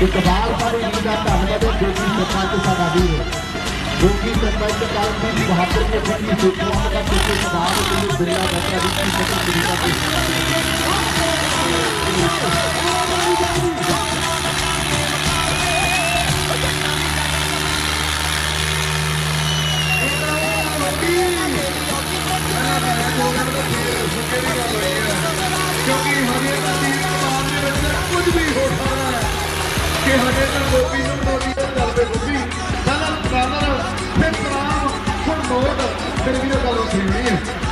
इकबाल पर इनका धन्यवाद जो कि सरपंच साडा वीर जो कि सरपंच कालजीत बहादुर के अपनी सूचनाओं का किसी प्रभाव के लिए बिरला बैठा की सकल तरीका क्योंकि हजे कुछ भी हो सकता है कि हजे तक गोपी मोदी गल पे गोपी फिर तराम फिर नोट फिर भी गल छेड़नी है।